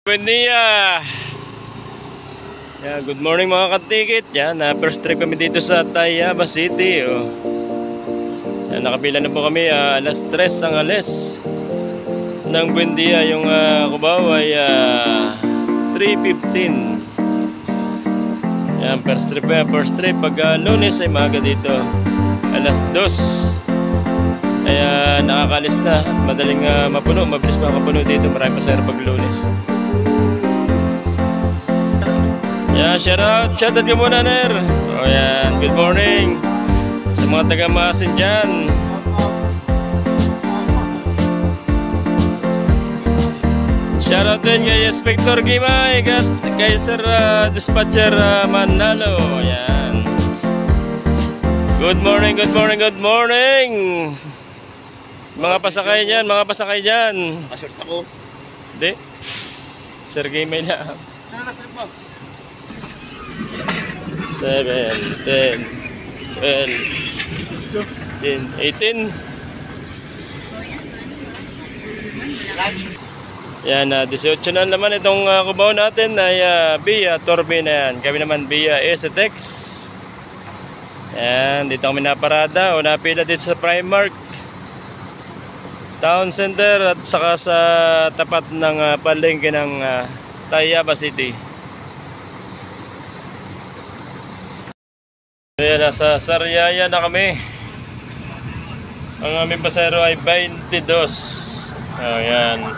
Buen dia! Good morning mga katikit. First trip kami dito sa Tayabas City. Nakapila na po kami, alas 3 ang alis ng Buen Dia. Yung Cubao ay 3:15. First trip pag Lunes ay maaga dito, alas 2. Kaya nakakalis na at madaling mapuno, mabilis makapuno dito. Marami pasahero pag Lunes. Shoutout ka muna, Ner. Good morning sa mga taga-Maasin dyan. Shoutout din kay Inspector Gimay at kay Sir Dispatcher Manalo. Good morning. Mga pasakay dyan. Asert ako. Hindi. Sir Gimay lang. Saan na strip mo? 7, 10, 12, 13, 18. 18 na naman itong Cubao natin ay Via Torbe na yan. Kami naman Via STX. Dito kami naparada o napila dito sa Primark Town Center at saka sa tapat ng palengke ng Tayabas City. Nasa Sariaya na kami. Ang aming pasahero ay 22.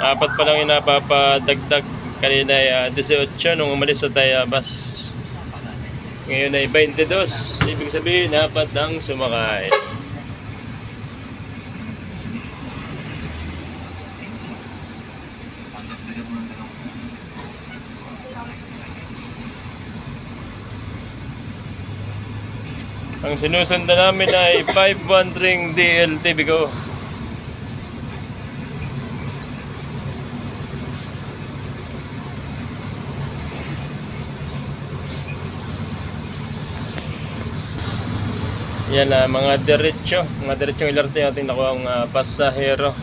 Apat pa lang yung napapadagdag. Kanina ay 18 nung umalis sa Tayabas. Ngayon ay 22. Ibig sabihin, apat ang sumakay. Ang sinusundan namin ay 513 DLT Bigo. Mga diretsong LRT yung ating nakuha ang pasahero.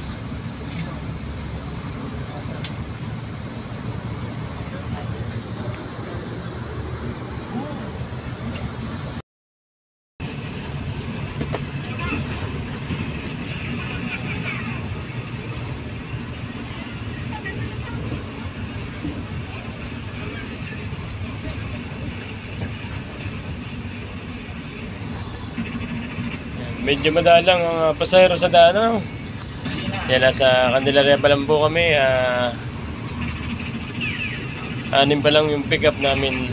Medyo madalang ang pasahero sa daan. Nasa Candelaria pa lang po kami. 6 pa lang yung pick up namin.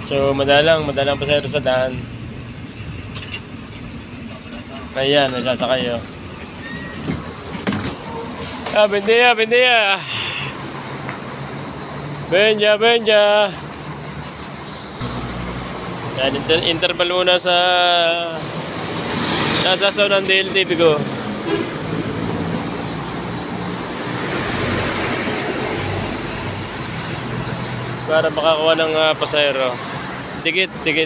So madalang pasahero sa daan. Ayan, may sasakay. Bendia. Benja. Interval muna sa nasasaw ng DLT Bigo. Para makakuha ng pasahero. Dikit. 5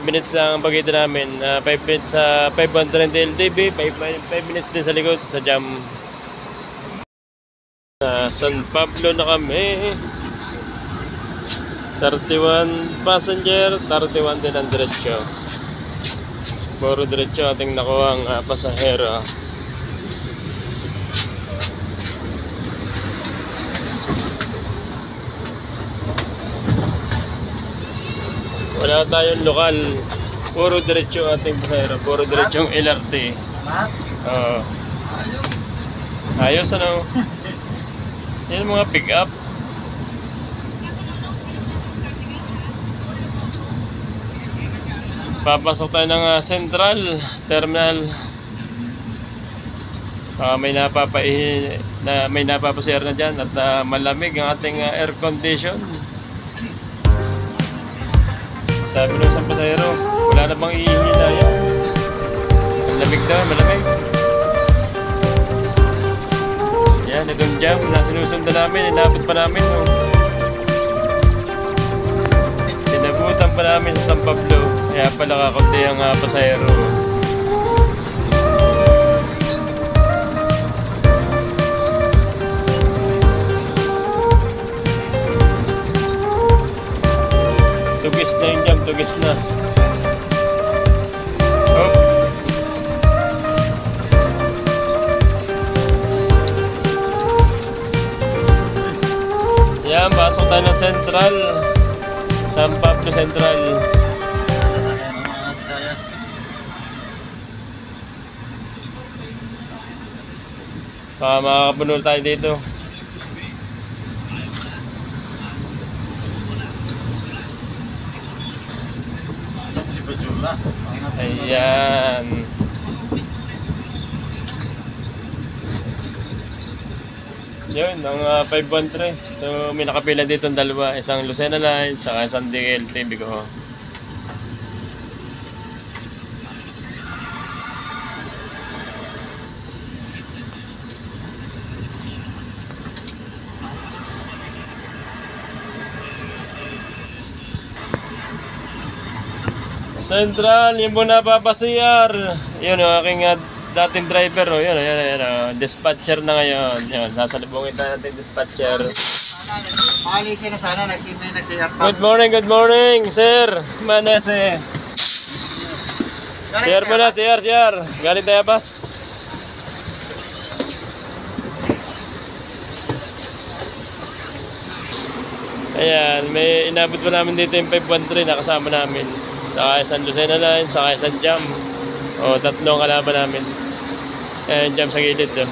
minutes lang ang pagitan namin. 5 minutes sa 513 DLTV, 5 minutes din sa likod sa jam. San Pablo na kami. 31 passenger, 31 din ang diretsyo. Puro diretsyo ating nakuha ang pasahero. Wala tayong lokal. Puro diretsyo ating pasahero. Puro diretsyong LRT. Ayos ano? Yan mga pick up. Papasok tayo ng Central Terminal. May napapasir na dyan at malamig ang ating air condition. Sabi ng isang pasahero, wala na bang ihinila. Ang lamig daw, malamig. Itong jam na sinusundan namin, inabot pa namin. Inabutan pa namin sa San Pablo. Kaya pala kakunti ang pasahero. tugis na. Oh. Yan, pasok tayo ng Central. San Pablo Central. Baka makakapunol tayo dito. Ayan. Yun, ang 513. So may nakapila dito ang dalawa. Isang Lucena Line, saka isang DLT Bigo. Central, yung po napapasiyar. Yun, yung aking dating driver. Yun, dispatcher na ngayon. Yun, sasalubungin tayo natin dispatcher. Makalisin na sana, nagsiyar pa. Good morning, sir. Manese. Sir mo na, sir. Galing tayo, bas. Ayan, may inabot pa namin dito yung 513 na kasama namin. Saka isang Lucena Line, saka isang Jam. O, tatlong kalaban namin. Ayan, Jam sa gilid doon.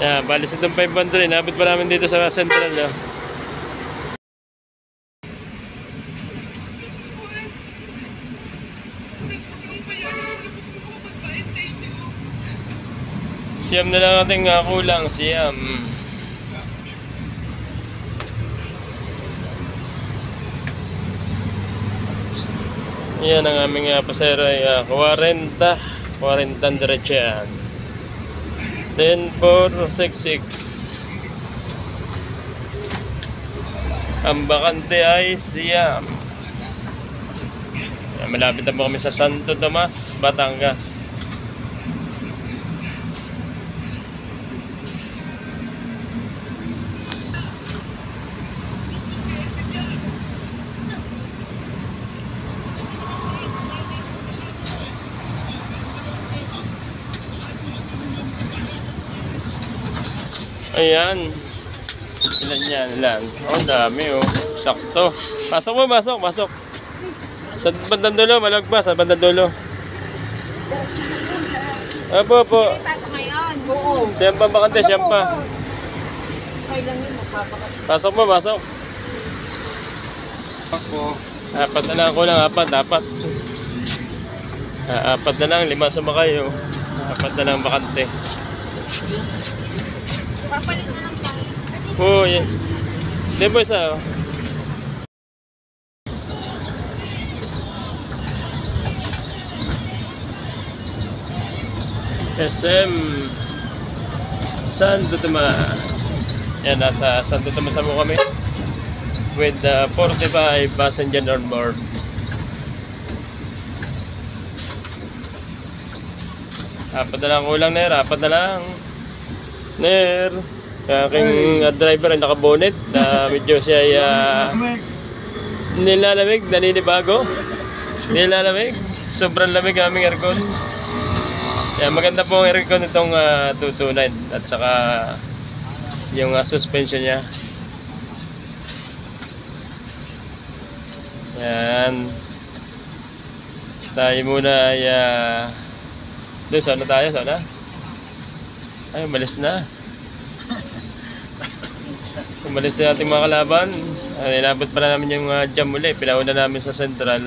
Ayan, balis itong 513. Inabot pa namin dito sa Central. No? Siyam na lang ating kulang, siyam. Yan ang aming pasero ay 40 ang diretso yan. 10,466. Ang bakante ay siyam. Yan, malapit na po kami sa Santo Tomas, Batangas. Ayan. Ilan yan lang. Oh, dami oh. Sakto. Pasok mo, pasok. Sa bandang dulo, malagpas. Sa bandang dulo. Apo. Pasok ngayon. Oo. Siyam pa bakante, siyam pa. Kailan yun, magpapakat. Pasok mo, pasok. Ako. Apat na lang ako lang, apat. Apat na lang, 5 sumakay oh. Apat na lang bakante. Papalit na lang tayo. Oh, yan. Hindi po isa oh. SM Santo Tomas. Yan, nasa Santo Tomas po kami with 45 passenger on board. Apat na lang kulang, Ner. Apat na lang. Ner. Aking driver ay nakabonet na medyo siya ay nilalamig, naninibago. Nilalamig. Sobrang lamig ang aming aircon. Yan, maganda po ang aircon itong 229 at saka yung suspension niya. Yan. Tayo muna ay doon, sana tayo, sana? Ay, umalis na. Umalis na ating mga kalaban. Inabot pa na namin yung jam uli. Pinauna namin sa Central.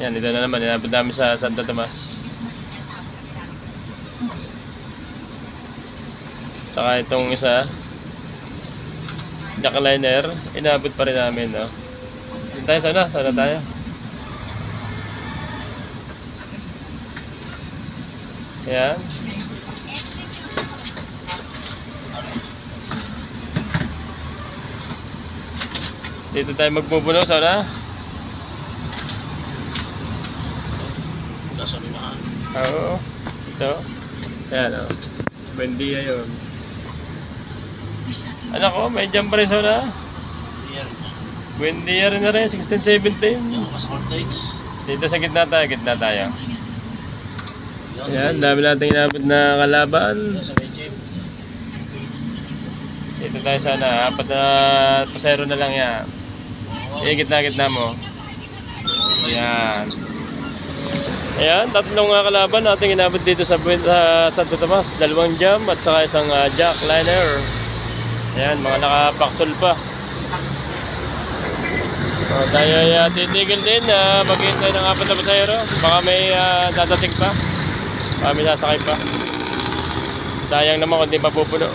Yan, dito na naman. Inabot namin sa Santo Tomas. Saka itong isa, Jackliner, inabot pa rin namin, no? Dito tayo, sana tayo. Yan. Dito tayo magpupuno, sana. Oo. Ito. Yan, o. Buendia yun. Anak ko, may jump pa rin, sana. Buendia rin na rin, 16-17. Mas context. Dito sa gitna tayo. Ayan, dami nating inabot na kalaban. Sa may chip. Dito tayo sana, 4 na pasero na lang yan. Gitna mo. Ayan. Ayan, 3 kalaban nating inabot dito sa Santo Tomas. 2 jam at saka isang jack liner. Ayan, mga nakapaksol pa. Tayo ay titigil din, maghihintay ng 4 na pasahero. Baka may dadating pa. Baka may sasakay pa. Sayang naman kung di mapupuno.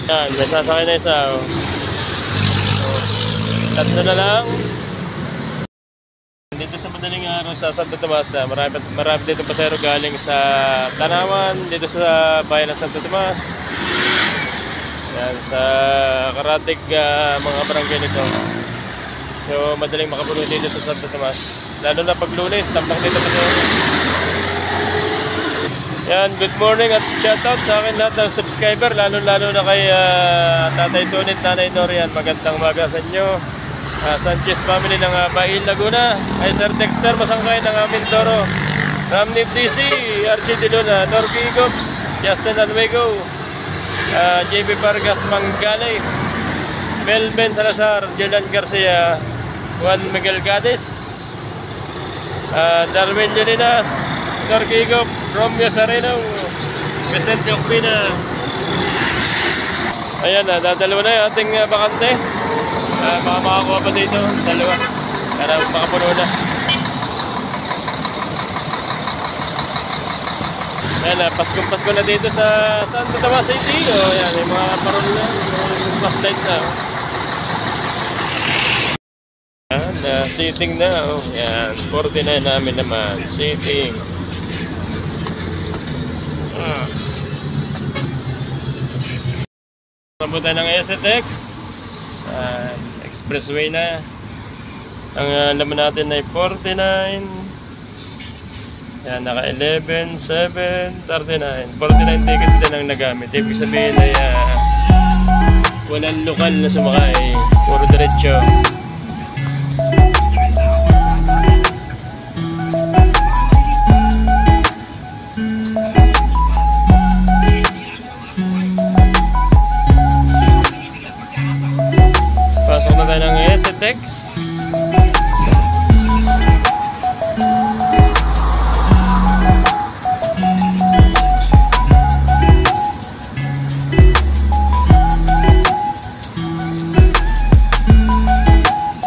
Yan, may sasakay na isa. Tatlo na lang. Dito sa madaling araw sa Santo Tomas, marami dito pasahero galing sa Tanawan, dito sa bayan ng Santo Tomas. Yan, sa karatig mga barangay nito. So, madaling makapuno dito sa Santo Tomas. Lalo na pag Lunes, tampang dito pa siya. Yan, good morning at shoutout sa akin lahat ng subscriber. Lalo na kay Tatay Tonit, Nanay Norian. Magandang umaga sa inyo. Sanchez family ng Bail, Laguna. Kay Sir Dexter Masangkay ng Mindoro. Ramnip DC, Archie De Luna, Norby Gops, Justin Alwego, JB Vargas Mangalay, Melvin Salazar, Jordan Garcia, Juan Miguel Gades, Darwin Jolinas, Norquigo, Romeo Sareno, Vicente Ocpina. Ayan, dadalawa na yung ating bakante. Baka makakuha pa dito, dalawa. Para makapuno na. Ayan, Pasko na dito sa Santo Tomas City. Ayan, may mga parol na, mas light na. Sitting na, yan, 49 namin naman, sitting. Papunta ng STX, expressway na. Ang laman natin ay 49. Yan, naka 11, 7, 39. 49 ticket din ang nagamit. Ibig sabihin ay walang lokal na sumakay, puro diretso. Pasok na tayo ng STX.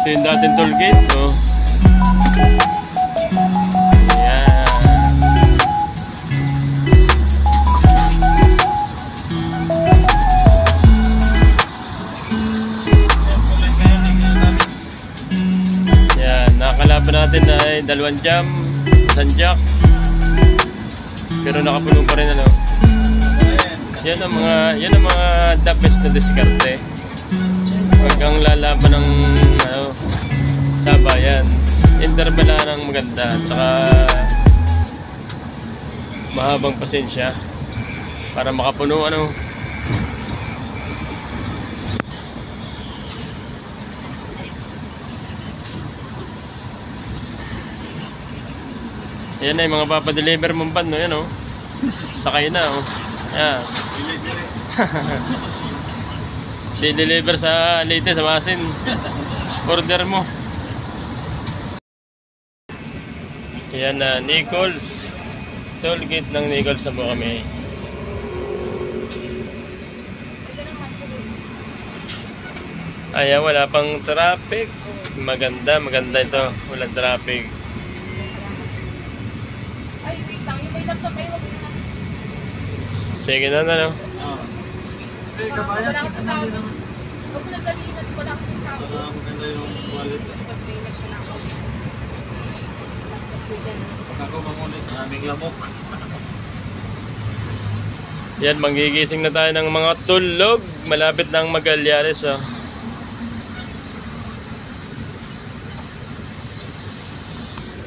Ito yung dating toll gate, oh. Ayan. Ayan, nakakalaban natin ay 2 jam, 1 jack. Pero nakapuno pa rin, ano. Yan ang mga the best na diskarte. Hanggang lalaban ng sabayan. Intervela ng maganda at saka mahabang pasensya para makapuno, ano. Yan na yung mga papadeliver mong pan, no? Yan, oh. Sakay na, oh. Yan. Di-deliver sa Leyte, sa Masin. Order mo. Yan na, Nichols. Tollgate ng Nichols na po kami. Ayan, wala pang traffic. Maganda ito. Walang traffic. Ay, wait lang. Yung may laptop ay wag na. Sige na, no? Kabayan, Wala check akong naman tao. din naman. Huwag mo nagdaliin at wala akong tao. Maganda yung wallet. Pag ako mangulit, maraming lamok. Yan, manggigising na tayo ng mga tulog. Malapit na ang Magallanes, oh.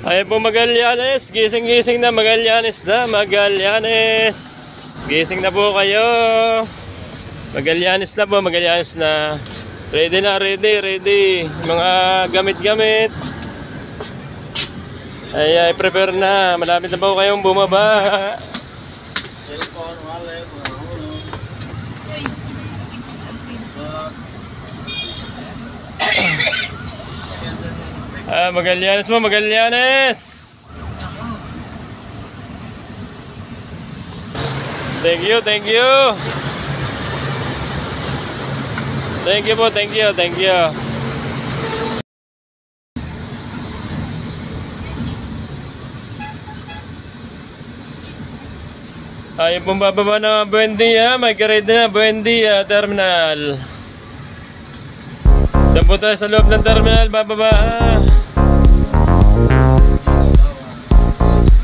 Ayan po Magallanes, gising-gising na, Magallanes na, Magallanes. Gising na po kayo. Magallanes na po, Magallanes na. Ready na, ready. Mga gamit-gamit. Ay, prepare na. Malapit na po kayong bumaba. Cellphone, wallet, mga hulog. Magallanes mo, Magallanes! Thank you. Thank you po, thank you. Yung pong bababa na Buendia, may karede na Buendia Terminal. Doon po tayo sa loob ng terminal, bababa.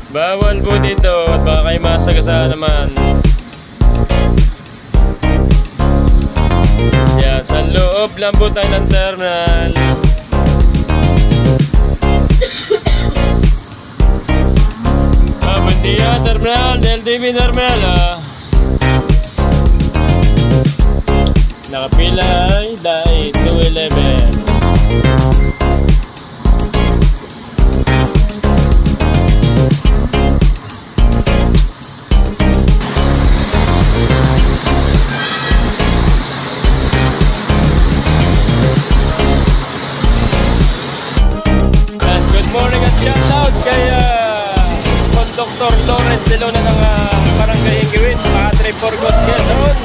Bawal po dito at baka kayo masagasaan naman. Yan, sa loob lang po tayo ng terminal. Buendia Terminal, LTV Terminal. Nakapila ay dahil 211. Good morning at shout out kay Dr. Lawrence de Luna ng Barangay Hinggiwit, Padre Burgos, Quezon.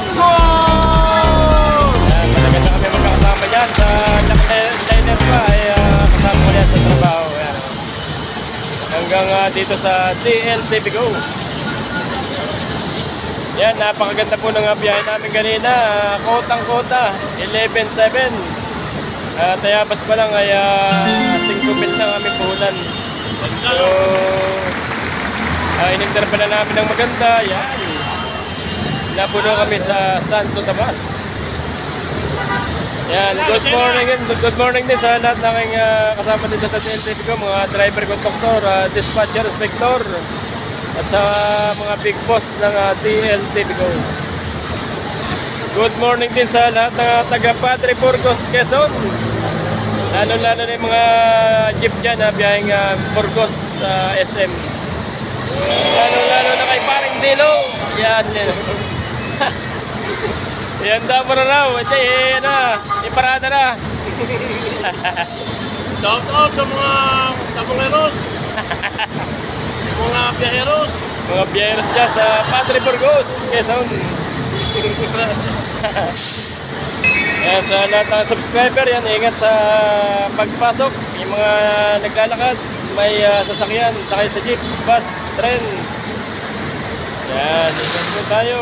Malaga na kami magkakasama dyan sa liner pa ay kasama ko dyan sa trabaho. Yan. Hanggang dito sa DLTV Go. Yan, napakaganda po ng biyahe namin kanina. Kotang-kota, 11-7. Tayabas pa lang ay 5 mil na kami puhunan. So, ininterpa na namin ng maganda. Yan. Napuno kami sa Santo Tomas. Yan. Good morning din sa lahat ng aking kasama dito sa DLTV ko. Mga driver, conductor, dispatcher, inspector. At sa mga big boss ng DLTV ko. Good morning din sa lahat ng taga Padre Burgos, Quezon. Lalo-lalo na yung mga jeep dyan na biyaheng Burgos SM. Lalo-lalo na kay Paring Dilo. Yan. Yan daw mo na raw. Iparada na. Shout out sa mga tabuleros. Mga biyaheros. Mga biyaheros dyan sa Padre Burgos, Quezon. Kaya sa lahat ng subscriber, yan, ingat sa pagpasok. Yung mga naglalakad, may sasakyan, sakay sa jeep, bus, tren. Yan, ingat po tayo.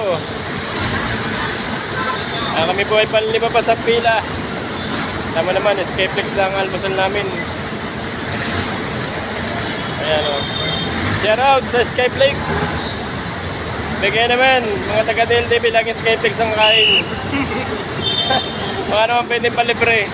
Kami po ay panliba pa sa pila. Tama naman, Skyflex lang ang almusal namin. Ayan o. Shout out sa Skyflex. Bigay naman, mga taga-DLTV, laging Skyflex ang kain. Baka naman pwede palibre.